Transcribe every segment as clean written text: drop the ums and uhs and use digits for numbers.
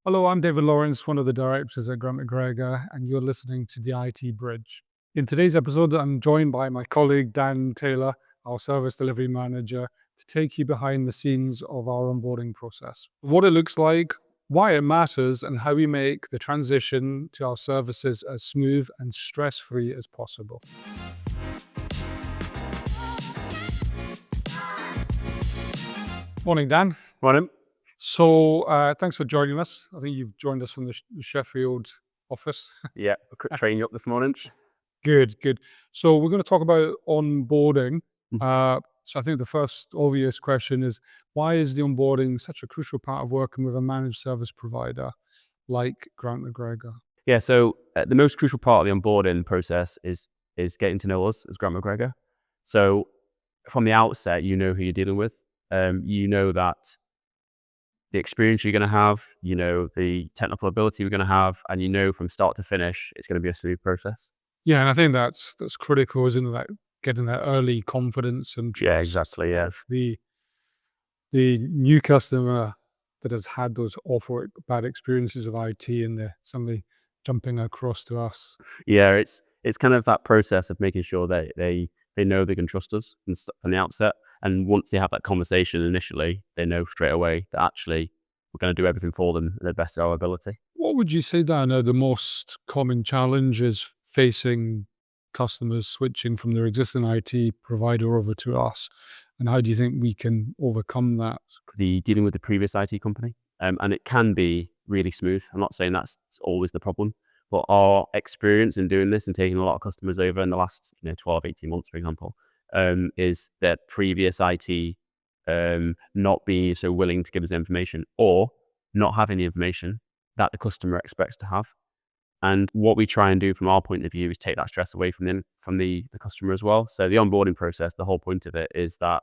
Hello, I'm David Lawrence, one of the directors at Grant McGregor, and you're listening to the IT Bridge. In today's episode, I'm joined by my colleague Dan Taylor, our service delivery manager, to take you behind the scenes of our onboarding process. What it looks like, why it matters, and how we make the transition to our services as smooth and stress-free as possible. Morning, Dan. Morning. So thanks for joining us. I think you've joined us from the Sheffield office. Yeah, a quick train you up this morning. Good, good. So we're going to talk about onboarding. Mhm. So I think the first obvious question is, why is the onboarding such a crucial part of working with a managed service provider like Grant McGregor? Yeah, so the most crucial part of the onboarding process is getting to know us as Grant McGregor. So from the outset, you know who you're dealing with. You know that the experience you're going to have, you know the technical ability we're going to have, and you know from start to finish, it's going to be a smooth process. Yeah, and I think that's critical, isn't it? Like getting that early confidence and Yeah, trust exactly. Yeah, of the new customer that has had those awful bad experiences of IT, and they're suddenly jumping across to us. yeah. It's kind of that process of making sure that they know they can trust us from the outset. And once they have that conversation initially, they know straight away that actually we're going to do everything for them to the best of our ability. What would you say, Dan, are the most common challenges facing customers switching from their existing IT provider over to us? And how do you think we can overcome that? The dealing with the previous IT company, and it can be really smooth. I'm not saying that's always the problem, but our experience in doing this and taking a lot of customers over in the last 12, 18 months, for example, is that previous IT not being so willing to give us information or not having the information that the customer expects to have. And what we try and do from our point of view is take that stress away from the customer as well. So the onboarding process, the whole point of it is that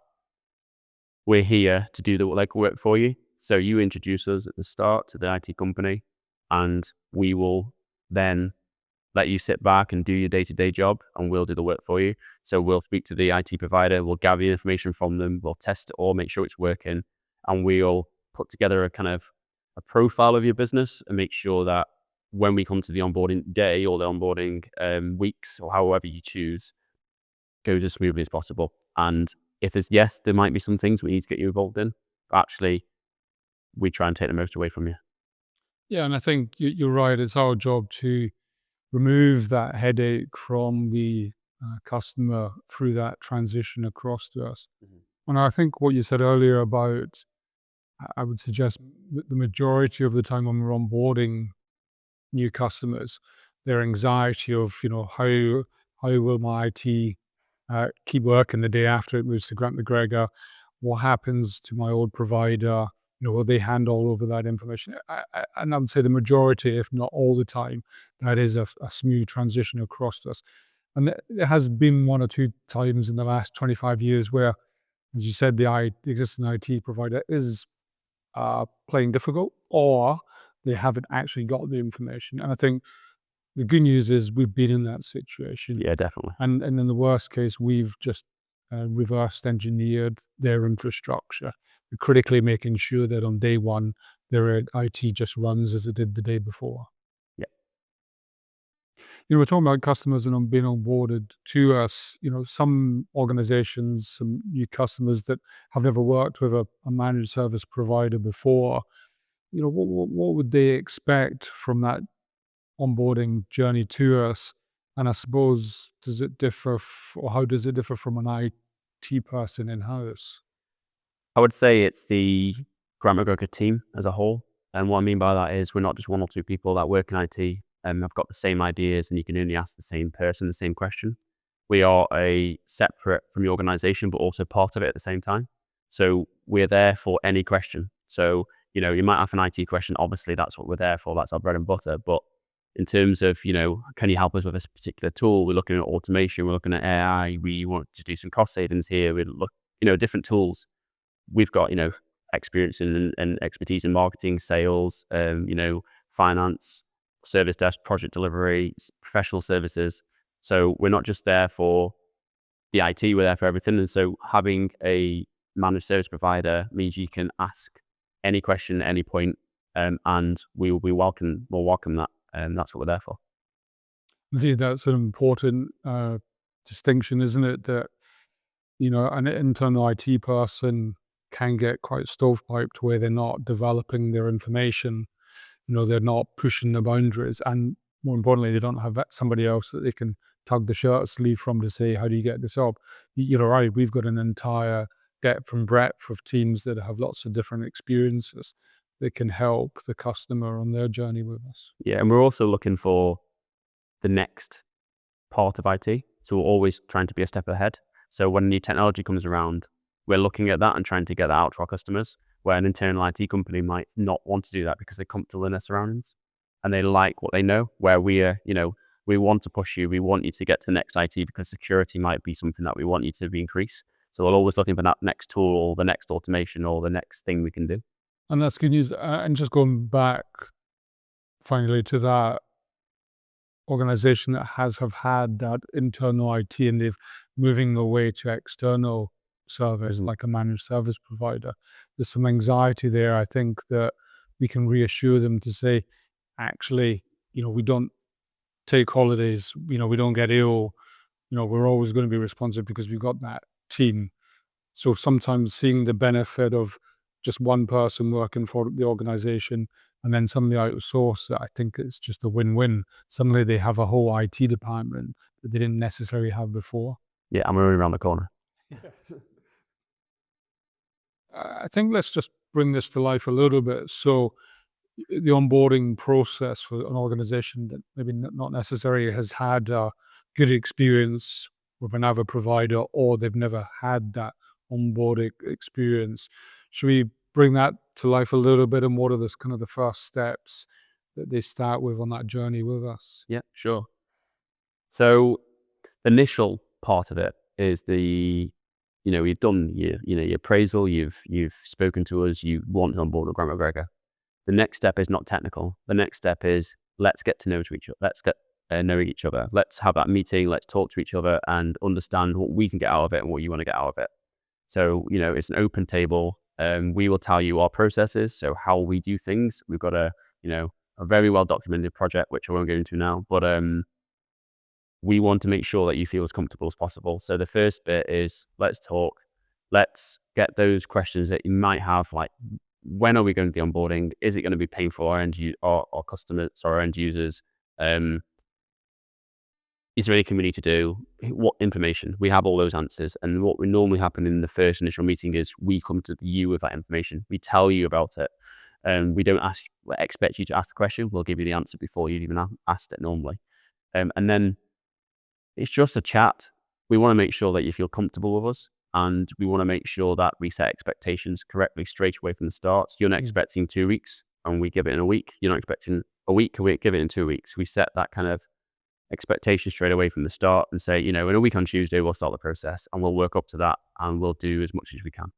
we're here to do the legwork for you. So you introduce us at the start to the IT company, and we will then let you sit back and do your day-to-day job, and we'll do the work for you. So we'll speak to the IT provider, we'll gather the information from them, we'll test it all, make sure it's working, and we'll put together a kind of a profile of your business and make sure that when we come to the onboarding day or the onboarding weeks or however you choose, goes as smoothly as possible. And if there's yes, there might be some things we need to get you involved in, but actually we try and take the most away from you. Yeah, and I think you're right. It's our job to remove that headache from the customer through that transition across to us. Mhm. And I think what you said earlier about, I would suggest the majority of the time when we're onboarding new customers, their anxiety of, how will my IT keep working the day after it moves to Grant McGregor? What happens to my old provider? Will they hand all over that information? And I would say the majority, if not all the time, that is a smooth transition across to us. And there has been one or two times in the last 25 years where, as you said, the existing IT provider is playing difficult, or they haven't actually got the information. And I think the good news is we've been in that situation. Yeah, definitely. And in the worst case, we've just reversed engineered their infrastructure, critically making sure that on day one, their IT just runs as it did the day before. Yeah. We're talking about customers and on being onboarded to us. Some organizations, some new customers that have never worked with a managed service provider before. What would they expect from that onboarding journey to us? And I suppose, does it differ, or how does it differ from an IT person in house? I would say it's the Grant McGregor team as a whole. And what I mean by that is we're not just one or two people that work in IT and have got the same ideas and you can only ask the same person the same question. We are a separate from the organization, but also part of it at the same time. So we're there for any question. So, you might have an IT question. Obviously, that's what we're there for. That's our bread and butter. But in terms of, can you help us with this particular tool? We're looking at automation. We're looking at AI. We want to do some cost savings here. We look, different tools. We've got, experience and expertise in marketing, sales, finance, service desk, project delivery, professional services. So we're not just there for the IT, we're there for everything. And so having a managed service provider means you can ask any question at any point and we'll welcome that, and that's what we're there for. I think that's an important distinction, isn't it? That, an internal IT person can get quite stovepiped where they're not developing their information, they're not pushing the boundaries. And more importantly, they don't have somebody else that they can tug the shirt sleeve from to say, how do you get this job? You're right. We've got an entire depth and breadth of teams that have lots of different experiences that can help the customer on their journey with us. Yeah, and we're also looking for the next part of IT. So we're always trying to be a step ahead. So when new technology comes around, we're looking at that and trying to get that out to our customers, where an internal IT company might not want to do that because they're comfortable in their surroundings and they like what they know, where we are, we want to push you. We want you to get to the next IT because security might be something that we want you to be increase. So we're always looking for that next tool or the next automation or the next thing we can do. And that's good news. And just going back finally to that organization that have had that internal IT and they've moving away to external service, like a managed service provider. There's some anxiety there. I think that we can reassure them to say, actually, we don't take holidays, we don't get ill, we're always going to be responsive because we've got that team. So sometimes seeing the benefit of just one person working for the organization and then somebody outsource it, I think it's just a win-win. Suddenly they have a whole IT department that they didn't necessarily have before. Yeah, and we're only around the corner. Yes. I think let's just bring this to life a little bit. So the onboarding process for an organization that maybe not necessarily has had a good experience with another provider, or they've never had that onboarding experience. Should we bring that to life a little bit, and what are the kind of the first steps that they start with on that journey with us? Yeah, sure. So the initial part of it is you've done your appraisal, you've spoken to us, you want to onboard with Grant McGregor. The next step is not technical. The next step is let's get to know each other. Let's get knowing each other. Let's have that meeting. Let's talk to each other and understand what we can get out of it and what you want to get out of it. So, it's an open table. We will tell you our processes, so how we do things. We've got a very well documented project, which I won't go into now, but we want to make sure that you feel as comfortable as possible. So the first bit is let's talk. Let's get those questions that you might have, like when are we going to the onboarding? Is it going to be painful for our customers or our end users? Is there anything we need to do? What information? We have all those answers. And what would normally happen in the first initial meeting is we come to you with that information. We tell you about it. We don't expect you to ask the question. We'll give you the answer before you'd even asked it normally. And then it's just a chat. We want to make sure that you feel comfortable with us. And we want to make sure that we set expectations correctly straight away from the start. You're not expecting 2 weeks and we give it in a week. You're not expecting a week, give it in 2 weeks. We set that kind of expectation straight away from the start and say, in a week on Tuesday, we'll start the process and we'll work up to that and we'll do as much as we can.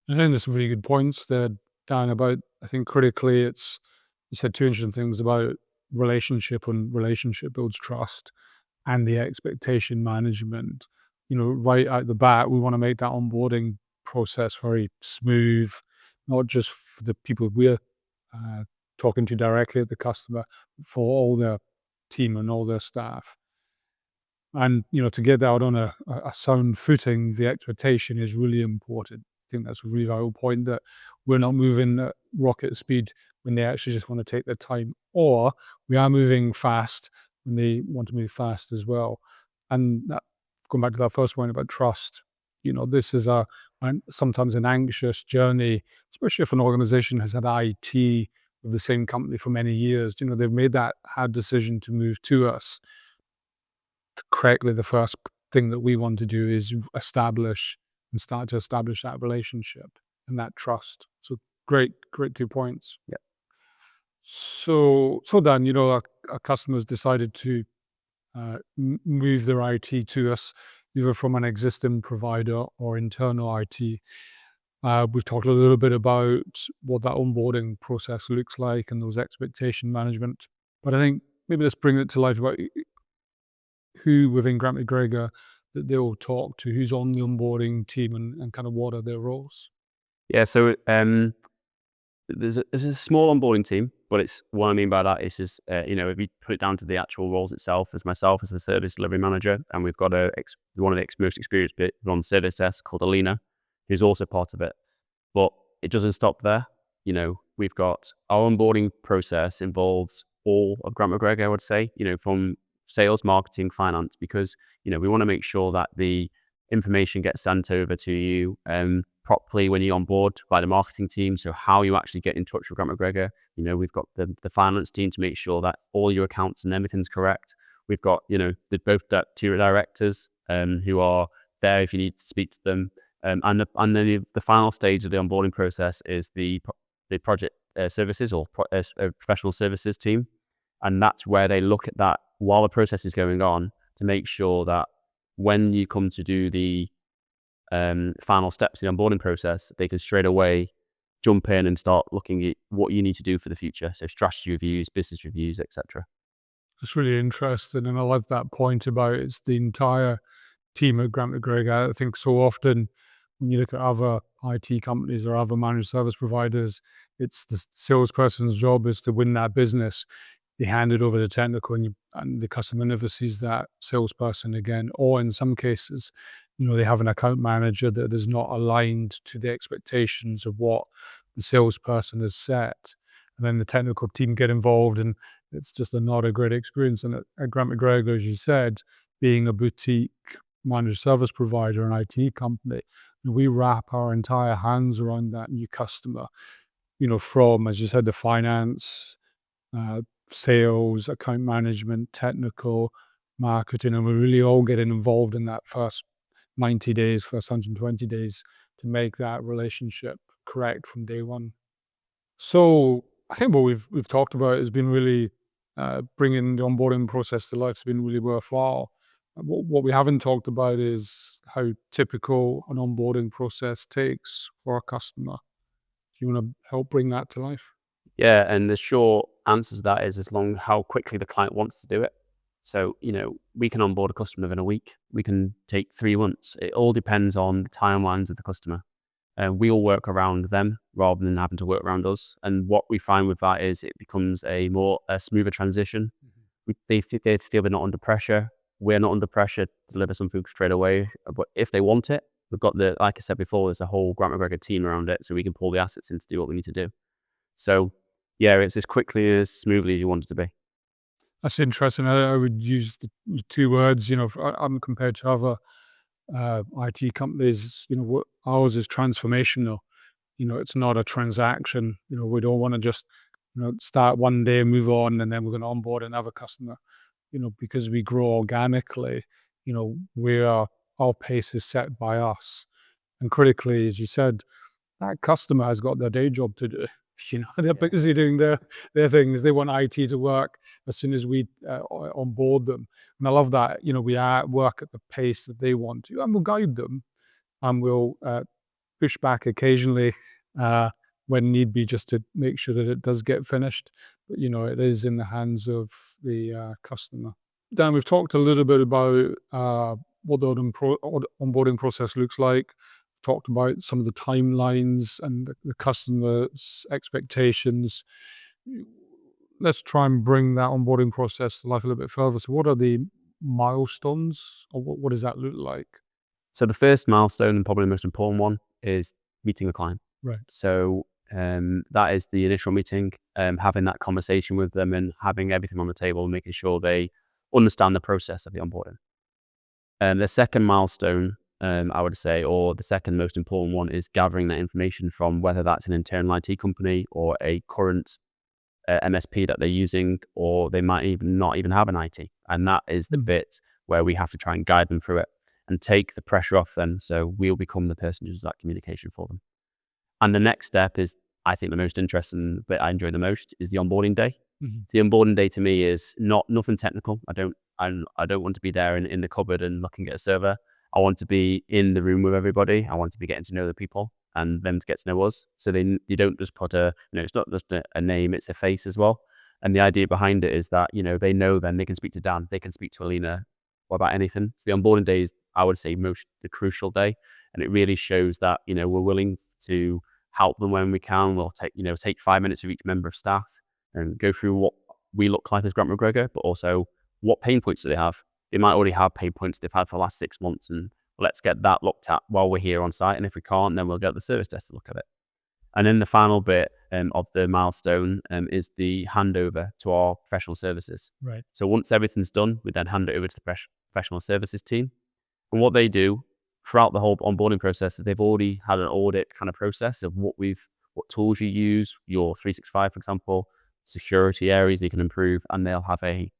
I think there's some really good points there, Dan, about, I think critically you said two interesting things about relationship, and relationship builds trust, and the expectation management. Right out the bat, we want to make that onboarding process very smooth, not just for the people we're talking to directly at the customer, for all their team and all their staff. And, to get that on a sound footing, the expectation is really important. I think that's a really vital point, that we're not moving at rocket speed when they actually just want to take their time, or we are moving fast when they want to move fast as well. And that, going back to that first point about trust, this is sometimes an anxious journey, especially if an organization has had IT with the same company for many years. They've made that hard decision to move to us. Correctly, the first thing that we want to do is start to establish that relationship and that trust. So great 2 points. Yeah. So Dan, our customers decided to move their IT to us, either from an existing provider or internal IT. We've talked a little bit about what that onboarding process looks like and those expectation management. But I think maybe let's bring it to life about who within Grant McGregor that they'll talk to, who's on the onboarding team, and kind of what are their roles. Yeah, so there's a small onboarding team, but it's what I mean by that is just if you put it down to the actual roles itself, as myself as a service delivery manager, and we've got one of the most experienced bit on service desk called Alina, who's also part of it. But it doesn't stop there. We've got our onboarding process involves all of Grant McGregor, I would say, from sales, marketing, finance, because, we want to make sure that the information gets sent over to you properly when you're on board by the marketing team. So how you actually get in touch with Grant McGregor. We've got the finance team to make sure that all your accounts and everything's correct. We've got, two directors who are there if you need to speak to them. And then the final stage of the onboarding process is the project services or professional services team. And that's where they look at that while the process is going on to make sure that when you come to do the final steps in the onboarding process, they can straight away jump in and start looking at what you need to do for the future. So strategy reviews, business reviews, etc. It's really interesting, and I love that point about it's the entire team at Grant McGregor. I think so often when you look at other IT companies or other managed service providers, it's the salesperson's job is to win that business. They hand it over to technical, and the customer never sees that salesperson again. Or in some cases, they have an account manager that is not aligned to the expectations of what the salesperson has set. And then the technical team get involved, and it's just not a great experience. And at Grant McGregor, as you said, being a boutique managed service provider, an IT company, we wrap our entire hands around that new customer, from, as you said, the finance, sales, account management, technical, marketing, and we're really all getting involved in that first 90 days, first 120 days to make that relationship correct from day one. So I think what we've talked about has been really bringing the onboarding process to life has been really worthwhile. What we haven't talked about is how typical an onboarding process takes for a customer. Do you want to help bring that to life? Yeah, and the short answer to that is as long how quickly the client wants to do it. So, we can onboard a customer within a week. We can take 3 months. It all depends on the timelines of the customer. We'll work around them rather than having to work around us. And what we find with that is it becomes a smoother transition. They feel they're not under pressure. We're not under pressure to deliver something straight away. But if they want it, we've got like I said before, there's a whole Grant McGregor team around it, so we can pull the assets in to do what we need to do. So, yeah, it's as quickly as smoothly as you want it to be. That's interesting. I would use the two words, compared to other IT companies, ours is transformational. It's not a transaction. We don't want to just, start one day, move on, and then we're going to onboard another customer. Because we grow organically, our pace is set by us. And critically, as you said, that customer has got their day job to do. They're busy doing their things. They want IT to work as soon as we onboard them. And I love that, we work at the pace that they want to, and we'll guide them, and we'll push back occasionally when need be, just to make sure that it does get finished. But, it is in the hands of the customer. Dan, we've talked a little bit about what the onboarding process looks like. Talked about some of the timelines and the customer's expectations. Let's try and bring that onboarding process to life a little bit further. So what are the milestones, or what does that look like? So the first milestone, and probably the most important one, is meeting the client. Right. So that is the initial meeting, having that conversation with them and having everything on the table, making sure they understand the process of the onboarding. The second milestone, I would say, or the second most important one, is gathering that information from whether that's an internal IT company or a current MSP that they're using, or they might not even have an IT. And that is the bit where we have to try and guide them through it and take the pressure off them. So we'll become the person who does that communication for them. And the next step is, I think, the most interesting bit I enjoy the most is the onboarding day. The onboarding day to me is nothing technical. I don't want to be there in the cupboard and looking at a server. I want to be in the room with everybody. I want to be getting to know the people and them to get to know us. So you don't just put it's not just a name, it's a face as well. And the idea behind it is that, they know then they can speak to Dan, they can speak to Alina about anything. So the onboarding day is, I would say, the crucial day. And it really shows that, we're willing to help them when we can. We'll take 5 minutes with each member of staff and go through what we look like as Grant McGregor, but also what pain points do they have. They might already have pain points they've had for the last 6 months, and let's get that looked at while we're here on site. And if we can't, then we'll get the service desk to look at it. And then the final bit of the milestone is the handover to our professional services. Right. So once everything's done, we then hand it over to the professional services team. And what they do throughout the whole onboarding process is they've already had an audit kind of process of what tools you use, your 365, for example, security areas you can improve, and they'll have a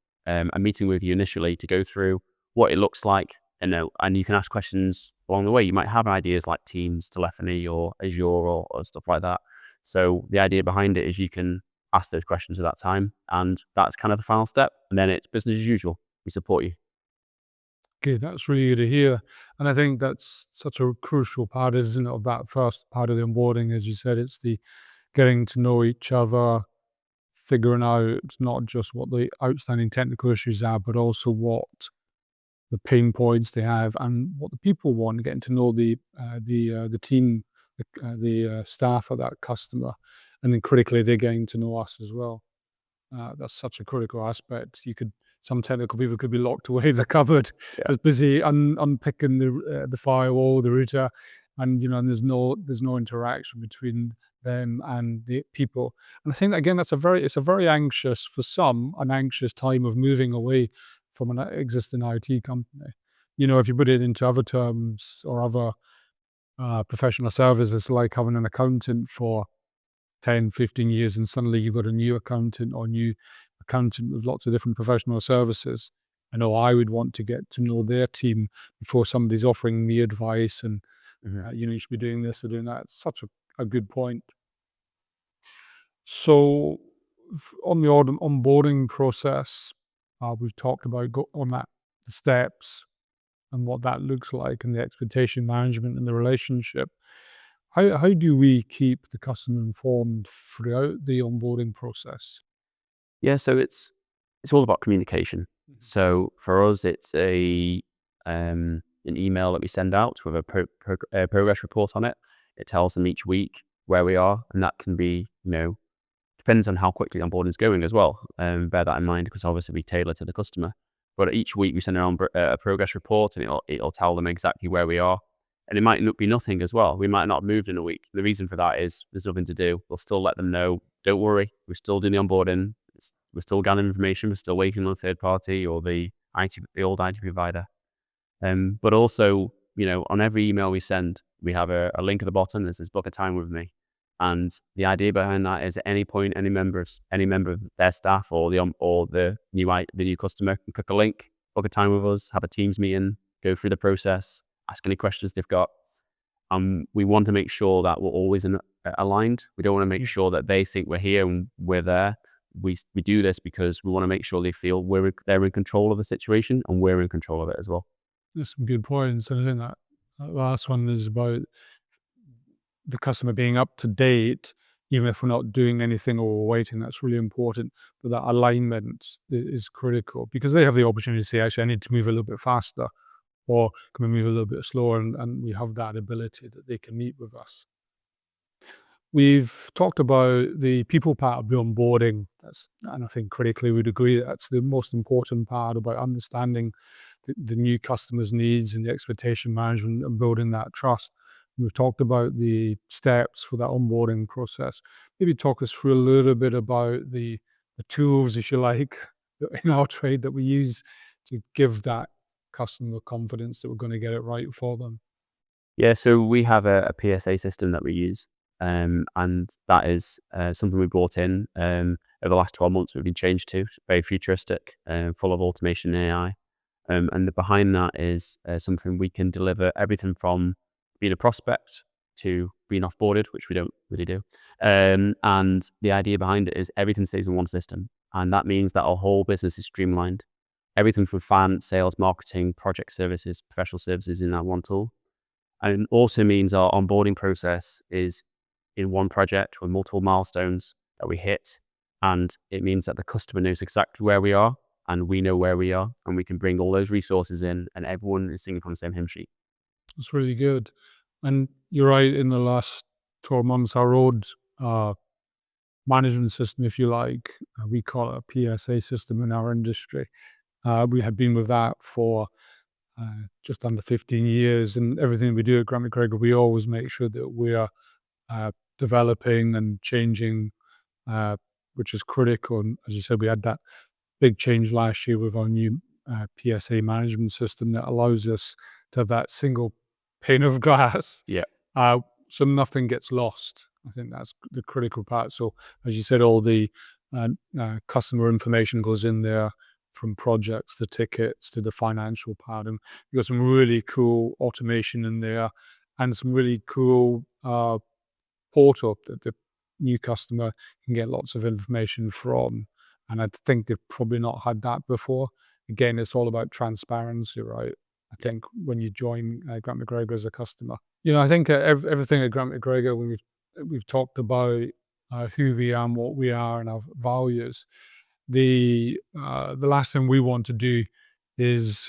meeting with you initially to go through what it looks like. And you can ask questions along the way. You might have ideas like Teams, telephony, or Azure, or stuff like that. So the idea behind it is you can ask those questions at that time, and that's kind of the final step. And then it's business as usual. We support you. Okay, that's really good to hear. And I think that's such a crucial part, isn't it, of that first part of the onboarding. As you said, it's the getting to know each other, figuring out not just what the outstanding technical issues are, but also what the pain points they have and what the people want, getting to know the team, the staff of that customer. And then critically, they're getting to know us as well. That's such a critical aspect. Some technical people could be locked away in the cupboard, Yeah. as busy unpicking the firewall, the router, and and there's no interaction between them and the people. And I think again it's a very anxious for some an anxious time of moving away from an existing IT company. If you put it into other terms or other professional services, like having an accountant for 10, 15 years, and suddenly you've got a new accountant or new accountant with lots of different professional services. I know I would want to get to know their team before somebody's offering me advice and, you should be doing this or doing that. It's such a good point. So, on the onboarding process, we've talked about the steps and what that looks like and the expectation management and the relationship. How do we keep the customer informed throughout the onboarding process? Yeah, so it's all about communication. So for us, it's an email that we send out with a progress report on it. It tells them each week where we are, and that can be, depends on how quickly onboarding is going as well. Bear that in mind, because obviously we tailor to the customer. But each week we send around a progress report, and it'll tell them exactly where we are. And it might be nothing as well. We might not have moved in a week. The reason for that is there's nothing to do. We'll still let them know, don't worry, we're still doing the onboarding. We're still gathering information. We're still waiting on a third party or the old IT provider. But also, on every email we send, we have a link at the bottom that says book a time with me. And the idea behind that is at any point, any member of their staff or the new customer can click a link, book a time with us, have a Teams meeting, go through the process, ask any questions they've got. We want to make sure that we're always aligned. We don't want to make sure that they think we're here and we're there. We do this because we want to make sure they feel they're in control of the situation and we're in control of it as well. There's some good points. And I think that last one is about the customer being up to date, even if we're not doing anything or we're waiting. That's really important. But that alignment is critical because they have the opportunity to say, actually, I need to move a little bit faster, or can we move a little bit slower? And we have that ability that they can meet with us. We've talked about the people part of the onboarding. And I think critically we'd agree that's the most important part about understanding the new customer's needs and the expectation management and building that trust. We've talked about the steps for that onboarding process. Maybe talk us through a little bit about the tools, if you like, in our trade that we use to give that customer confidence that we're going to get it right for them. Yeah, so we have a PSA system that we use, and that is something we brought in over the last 12 months. We've been changed to very futuristic, full of automation and AI, and behind that is something we can deliver everything from being a prospect to being offboarded, which we don't really do. And the idea behind it is everything stays in one system, and that means that our whole business is streamlined. Everything from finance, sales, marketing, project services, professional services in that one tool. And it also means our onboarding process is in one project with multiple milestones that we hit. And it means that the customer knows exactly where we are and we know where we are, and we can bring all those resources in and everyone is singing from the same hymn sheet. It's really good. And you're right, in the last 12 months, our old management system, if you like, we call it a PSA system in our industry. We had been with that for just under 15 years, and everything we do at Grant McGregor, we always make sure that we are developing and changing, which is critical. And as you said, we had that big change last year with our new PSA management system that allows us to have that single pane of glass, Yeah. so nothing gets lost. I think that's the critical part. So, as you said, all the customer information goes in there, from projects to tickets to the financial part, and you've got some really cool automation in there, and some really cool portal that the new customer can get lots of information from. And I think they've probably not had that before. Again, it's all about transparency, right? I think when you join Grant McGregor as a customer, I think everything at Grant McGregor, when we've talked about who we are and what we are and our values. The last thing we want to do is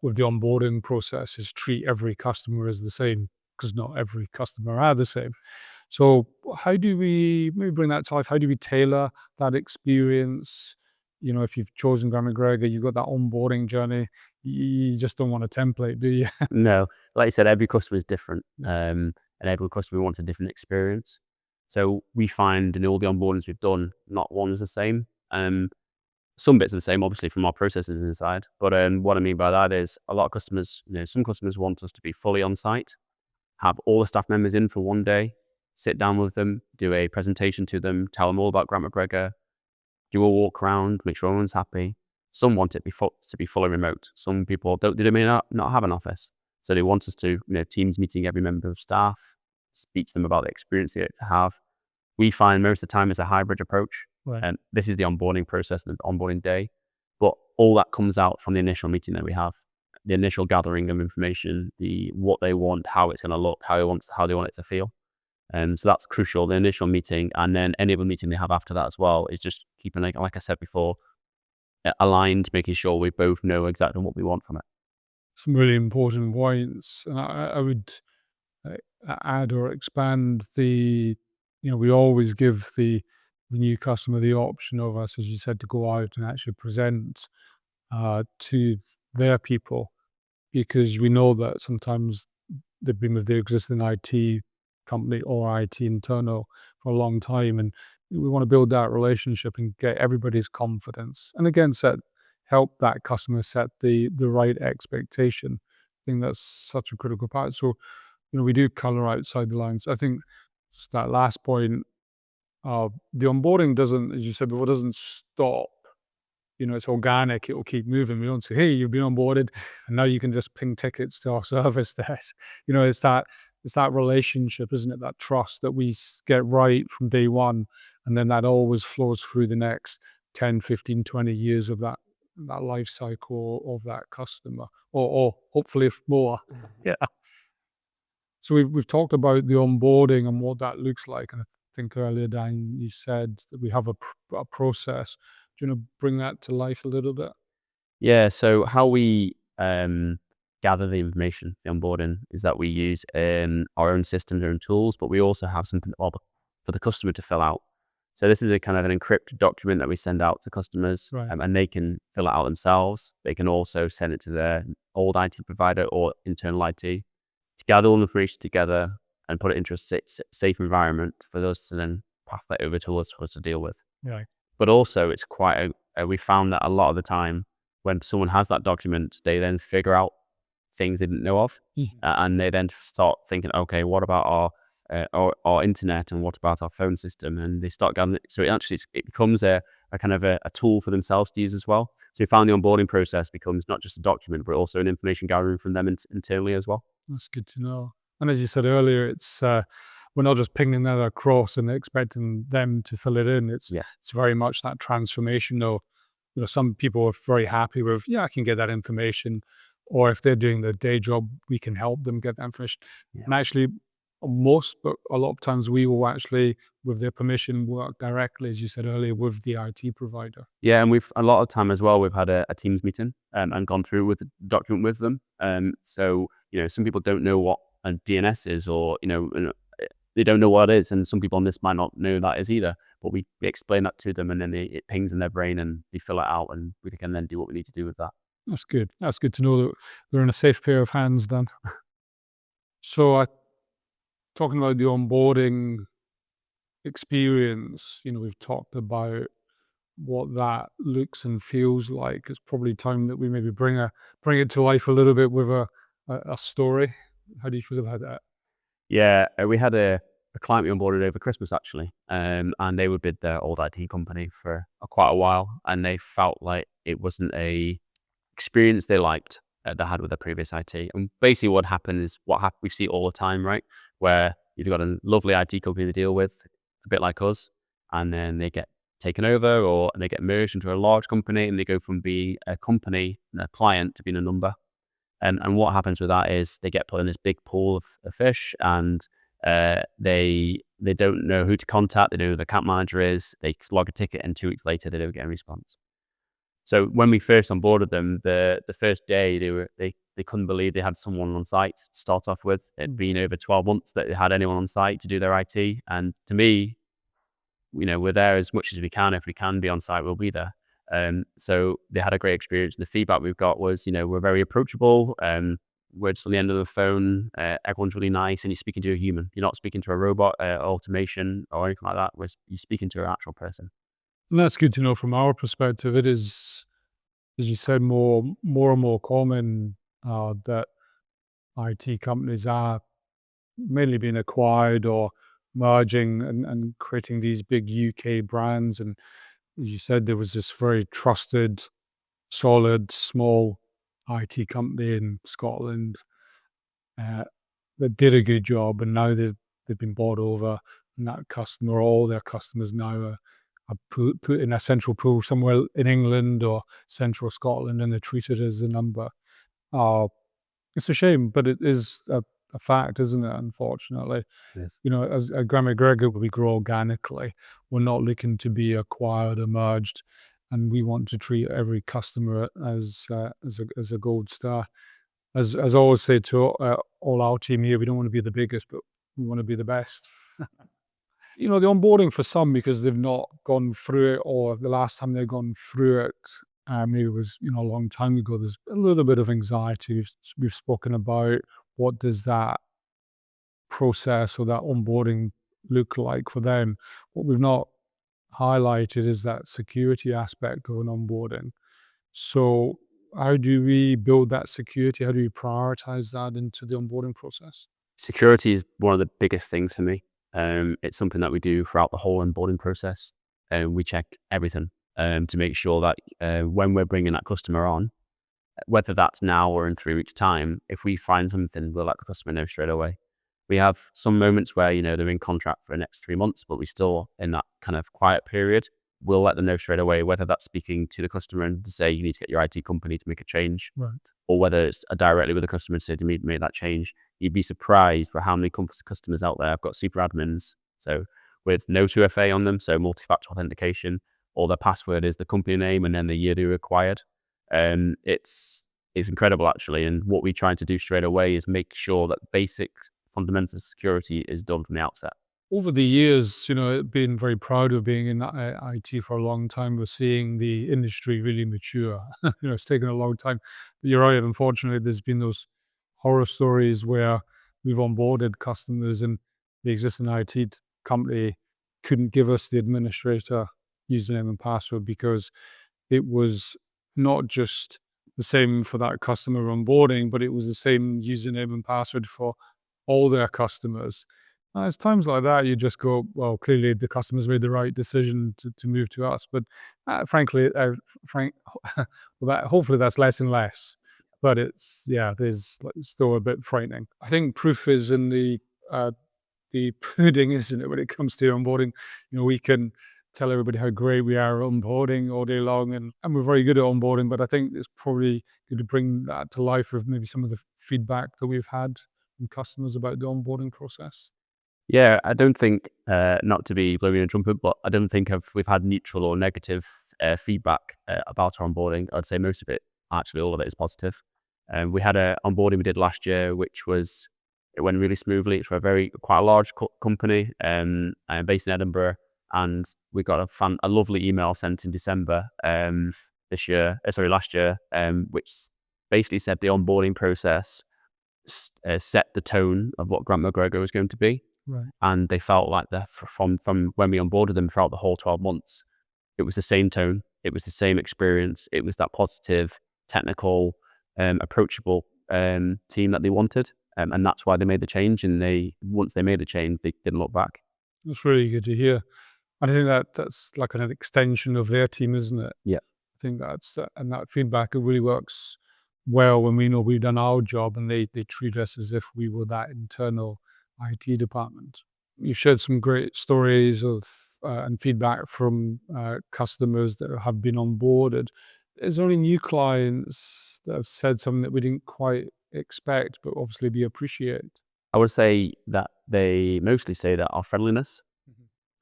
with the onboarding process is treat every customer as the same, because not every customer are the same. So how do we maybe bring that to life? How do we tailor that experience? If you've chosen Grant McGregor, you've got that onboarding journey. You just don't want a template, do you? No, like you said, every customer is different, Yeah. and every customer wants a different experience. So we find in all the onboardings we've done, not one is the same. Some bits are the same, obviously, from our processes inside. But what I mean by that is a lot of customers, some customers want us to be fully on site, have all the staff members in for one day, sit down with them, do a presentation to them, tell them all about Grant McGregor, do a walk around, make sure everyone's happy. Some want it to be fully remote. Some people they may not have an office. So they want us to, teams meeting every member of staff, speak to them about the experience they have. We find most of the time it's a hybrid approach. Right. And this is the onboarding process, the onboarding day. But all that comes out from the initial meeting that we have, the initial gathering of information, what they want, how it's going to look, how they want it to feel. So that's crucial, the initial meeting. And then any other meeting they have after that as well is just keeping, like I said before, aligned, making sure we both know exactly what we want from it. Some really important points, and I would add or expand we always give the new customer the option of us, as you said, to go out and actually present to their people, because we know that sometimes they've been with their existing IT company or IT internal for a long time, and we want to build that relationship and get everybody's confidence, and again, help that customer set the right expectation. I think that's such a critical part. So, we do color outside the lines. I think just that last point, the onboarding doesn't, as you said before, doesn't stop. It's organic. It will keep moving. We don't say, "Hey, you've been onboarded, and now you can just ping tickets to our service desk." It's that relationship, isn't it? That trust that we get right from day one, and then that always flows through the next 10, 15, 20 years of that life cycle of that customer, or hopefully more. Yeah. So we've talked about the onboarding and what that looks like, and I think earlier, Dan, you said that we have a process. Do you want to bring that to life a little bit? Yeah, so how we gather the information, the onboarding, is that we use our own systems, our own tools, but we also have something for the customer to fill out. So this is a kind of an encrypted document that we send out to customers, Right. and they can fill it out themselves. They can also send it to their old IT provider or internal IT to gather all the information together and put it into a safe environment for us to then pass that over to us for us to deal with. Yeah. But also, it's quite we found that a lot of the time when someone has that document, they then figure out things they didn't know of, and they then start thinking, okay, what about our internet, and what about our phone system? And they start gathering. So it becomes a kind of a tool for themselves to use as well. So we found the onboarding process becomes not just a document, but also an information gathering from them internally as well. That's good to know. And as you said earlier, it's we're not just pinging that across and expecting them to fill it in. It's very much that transformation. Though, some people are very happy with, I can get that information, or if they're doing their day job, we can help them get that information. Yeah. And actually, but a lot of times we will actually, with their permission, work directly, as you said earlier, with the IT provider. Yeah, and we've a lot of time as well. We've had a Teams meeting and gone through with the document with them. So some people don't know what a DNS is, or they don't know what it is, and some people on this might not know that is either. But we explain that to them, and then it pings in their brain, and they fill it out, and we can then do what we need to do with that. That's good. That's good to know that they're in a safe pair of hands then. So, talking about the onboarding experience, we've talked about what that looks and feels like. It's probably time that we maybe bring it to life a little bit with a story. How do you feel about that? Yeah, we had a client we onboarded over Christmas actually, and they were with their old IT company for quite a while, and they felt like it wasn't a experience they liked they had with their previous IT. And basically, what happened is we see all the time, right? Where you've got a lovely IT company to deal with, a bit like us, and then they get taken over or they get merged into a large company, and they go from being a company, a client, to being a number. And what happens with that is they get put in this big pool of fish, and they don't know who to contact. They don't know who the account manager is. They log a ticket, and 2 weeks later they don't get a response. So when we first onboarded them, the first day they couldn't believe they had someone on site to start off with. It'd been over 12 months that they had anyone on site to do their IT, and to me, we're there as much as we can. If we can be on site, we'll be there. So they had a great experience. The feedback we've got was, we're very approachable. We're just on the end of the phone. Everyone's really nice, and you're speaking to a human. You're not speaking to a robot, automation, or anything like that. You're speaking to an actual person. And that's good to know from our perspective. It is, as you said, more and more common that IT companies are mainly being acquired or merging and creating these big UK brands. And as you said, there was this very trusted, solid, small IT company in Scotland uh, that did a good job, and now they've been bought over, and that customer, all their customers now are put in a central pool somewhere in England or central Scotland, and they're treated as a number. Uh, it's a shame, but it is a fact, isn't it? Unfortunately, Yes. as Grant McGregor, we grow organically. We're not looking to be acquired or merged, and we want to treat every customer as a gold star. As I always say to all our team here, we don't want to be the biggest, but we want to be the best. The onboarding for some, because they've not gone through it, or the last time they've gone through it, maybe it was a long time ago. There's a little bit of anxiety. We've spoken about what does that process or that onboarding look like for them. What we've not highlighted is that security aspect of an onboarding. So, how do we build that security? How do we prioritize that into the onboarding process? Security is one of the biggest things for me. It's something that we do throughout the whole onboarding process. We check everything to make sure that when we're bringing that customer on, whether that's now or in 3 weeks' time, if we find something, we'll let the customer know straight away. We have some moments where, they're in contract for the next 3 months, but we still in that kind of quiet period. We'll let them know straight away, whether that's speaking to the customer and to say you need to get your IT company to make a change, Right. or whether it's directly with the customer to say you need to make that change. You'd be surprised for how many customers out there. I've got super admins, so with no 2FA on them, so multi-factor authentication, or their password is the company name and then the year they were acquired. It's incredible actually, and what we're trying to do straight away is make sure that basic fundamental security is done from the outset. Over the years, being very proud of being in IT for a long time, we're seeing the industry really mature. It's taken a long time. But you're right. Unfortunately, there's been those horror stories where we've onboarded customers and the existing IT company couldn't give us the administrator username and password because it was not just the same for that customer onboarding, but it was the same username and password for all their customers. It's times like that you just go, well, clearly the customer's made the right decision to move to us. But frankly, well, hopefully that's less and less. But there's still a bit frightening. I think proof is in the pudding, isn't it? When it comes to onboarding, we can tell everybody how great we are at onboarding all day long, and we're very good at onboarding. But I think it's probably good to bring that to life with maybe some of the feedback that we've had from customers about the onboarding process. Yeah, I don't think, not to be blowing a trumpet, but I don't think we've had neutral or negative feedback about our onboarding. I'd say most of it, actually all of it is positive. We had a onboarding we did last year, which was It went really smoothly. It's for quite a large company, based in Edinburgh, and we got a lovely email sent in December last year, which basically said the onboarding process set the tone of what Grant McGregor was going to be, Right. and they felt like from when we onboarded them throughout the whole 12 months, it was the same tone, it was the same experience, it was that positive, technical, approachable team that they wanted, and that's why they made the change. And once they made the change, they didn't look back. That's really good to hear. I think that's like an extension of their team, isn't it? Yeah. I think that's and that feedback, it really works well when we know we've done our job and they treat us as if we were that internal IT department. You shared some great stories of and feedback from customers that have been onboarded. Is there any new clients that have said something that we didn't quite expect, but obviously we appreciate? I would say that they mostly say that our friendliness,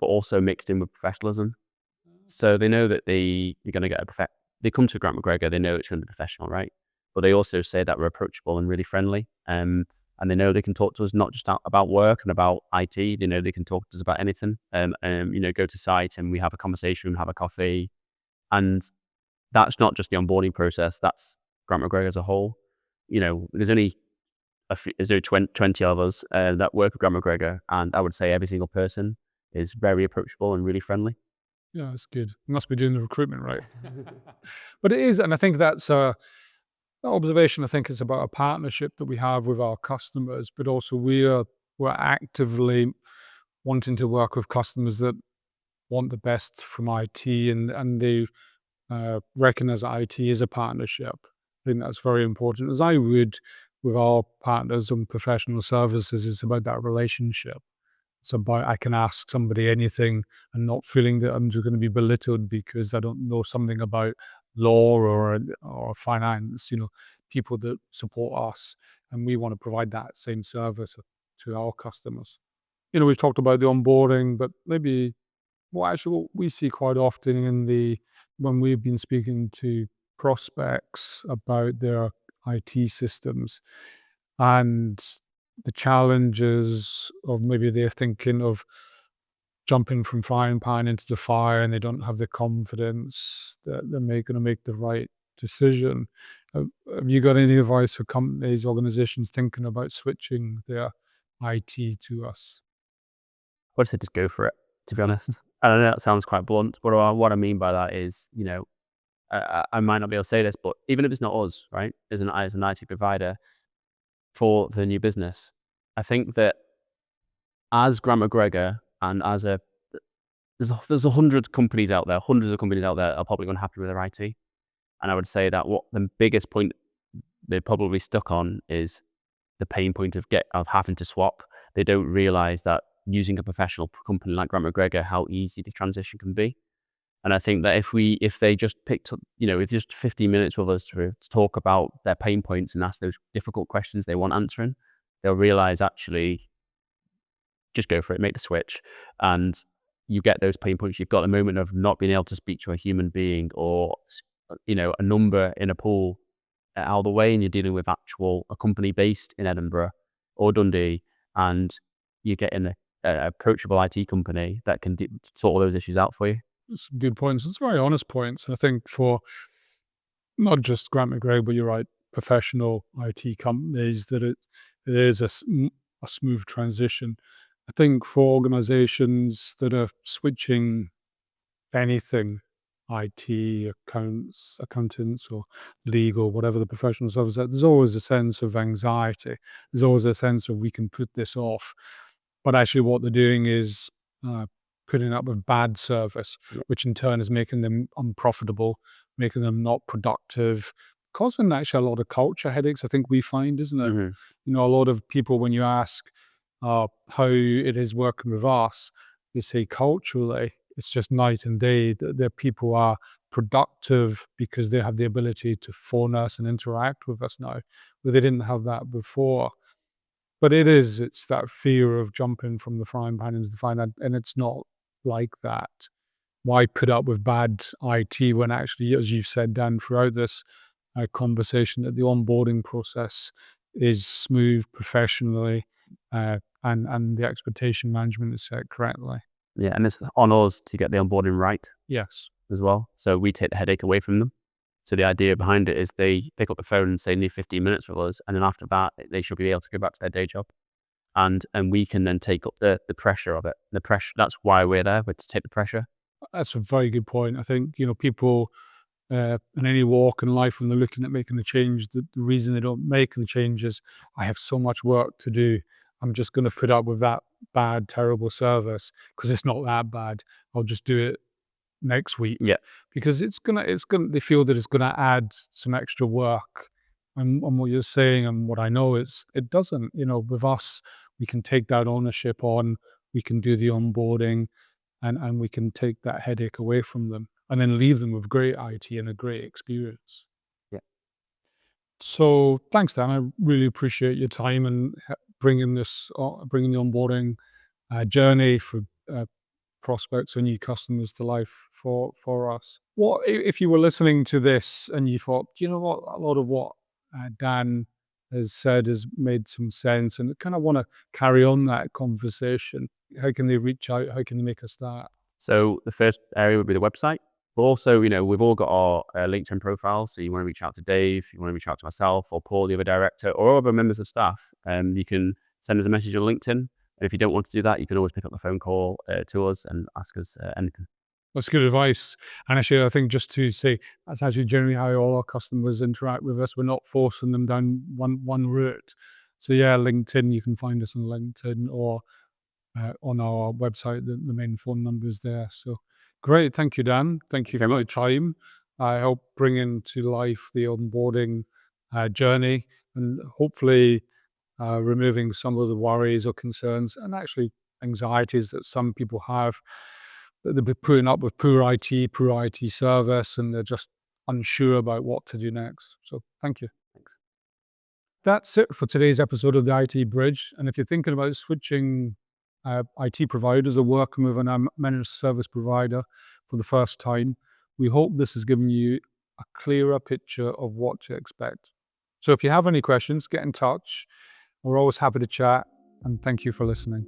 but also mixed in with professionalism. So they know that you're going to get they come to Grant McGregor, they know it's going to be professional, right? But they also say that we're approachable and really friendly. And they know they can talk to us not just about work and about IT. They know they can talk to us about anything. Go to site and we have a conversation, have a coffee. And that's not just the onboarding process, that's Grant McGregor as a whole. There's only there's only 20 of us that work with Grant McGregor, and I would say every single person is very approachable and really friendly. Yeah, that's good. Must be doing the recruitment right. But it is, and I think that's a observation. I think it's about a partnership that we have with our customers, but also we're actively wanting to work with customers that want the best from IT, and they recognize that IT is a partnership. I think that's very important. As I would with our partners on professional services, it's about that relationship. It's about I can ask somebody anything and not feeling that I'm just going to be belittled because I don't know something about law or finance. People that support us, and we want to provide that same service to our customers. We've talked about the onboarding, but maybe what we see quite often when we've been speaking to prospects about their IT systems and the challenges of maybe they're thinking of jumping from frying pan into the fire and they don't have the confidence that they're going to make the right decision. Have you got any advice for companies, organizations thinking about switching their IT to us? I would say just go for it, to be honest. I don't know, that sounds quite blunt, but what I mean by that is, I might not be able to say this, but even if it's not us, right, as an IT provider for the new business, I think that as Grant McGregor and there's 100 companies out there, hundreds of companies out there that are probably unhappy with their IT. And I would say that what the biggest point they're probably stuck on is the pain point of having to swap. They don't realize that using a professional company like Grant McGregor, how easy the transition can be. And I think that if they just picked up, if just 15 minutes with us to talk about their pain points and ask those difficult questions they want answering, they'll realize actually just go for it, make the switch. And you get those pain points. You've got the moment of not being able to speak to a human being or, a number in a pool out of the way, and you're dealing with a company based in Edinburgh or Dundee, and you get in an approachable IT company that can sort all those issues out for you. Some good points. It's very honest points. I think for not just Grant McGregor, but you're right, professional IT companies, that it is a smooth transition. I think for organizations that are switching anything, IT, accountants, or legal, whatever the professional service, there's always a sense of anxiety. There's always a sense of we can put this off. But actually, what they're doing is putting up with bad service, Yeah. which in turn is making them unprofitable, making them not productive, causing actually a lot of culture headaches, I think we find, isn't it? Mm-hmm. A lot of people, when you ask how it is working with us, they say culturally, it's just night and day. That their people are productive because they have the ability to phone us and interact with us now, where they didn't have that before. But it's that fear of jumping from the frying pan into the fire, and it's not like that. Why put up with bad IT when actually, as you've said, Dan, throughout this conversation, that the onboarding process is smooth, professionally, and the expectation management is set correctly. Yeah, and it's on us to get the onboarding right Yes. as well. So we take the headache away from them. So the idea behind it is they pick up the phone and say, need 15 minutes with us. And then after that, they should be able to go back to their day job. And we can then take up the pressure of it. The pressure, that's why we're there, we're to take the pressure. That's a very good point. I think, people in any walk in life, when they're looking at making the change, the reason they don't make the change is, I have so much work to do. I'm just going to put up with that bad, terrible service because it's not that bad. I'll just do it next week, Yeah. because they feel that it's gonna add some extra work. And what you're saying and what I know is it doesn't. With us, we can take that ownership on, we can do the onboarding, and we can take that headache away from them and then leave them with great IT and a great experience. Yeah. So thanks, Dan. I really appreciate your time and bringing the onboarding journey for prospects or new customers to life for us. What if you were listening to this and you thought, do you know what, a lot of what Dan has said has made some sense, and kind of want to carry on that conversation? How can they reach out? How can they make a start? So the first area would be the website. But also, we've all got our LinkedIn profiles. So you want to reach out to Dave, you want to reach out to myself or Paul, the other director, or other members of staff. You can send us a message on LinkedIn. And if you don't want to do that, you can always pick up the phone call to us and ask us anything. That's good advice. And actually, I think just to say, that's actually generally how all our customers interact with us. We're not forcing them down one route. So yeah, LinkedIn, you can find us on LinkedIn or on our website. The main phone number is there. So great. Thank you, Dan. Thank you for your time. I hope bringing to life the onboarding journey, and hopefully removing some of the worries or concerns and actually anxieties that some people have. That they've been putting up with poor IT service, and they're just unsure about what to do next. So thank you. Thanks. That's it for today's episode of the IT Bridge. And if you're thinking about switching IT providers or working with a managed service provider for the first time, we hope this has given you a clearer picture of what to expect. So if you have any questions, get in touch. We're always happy to chat, and thank you for listening.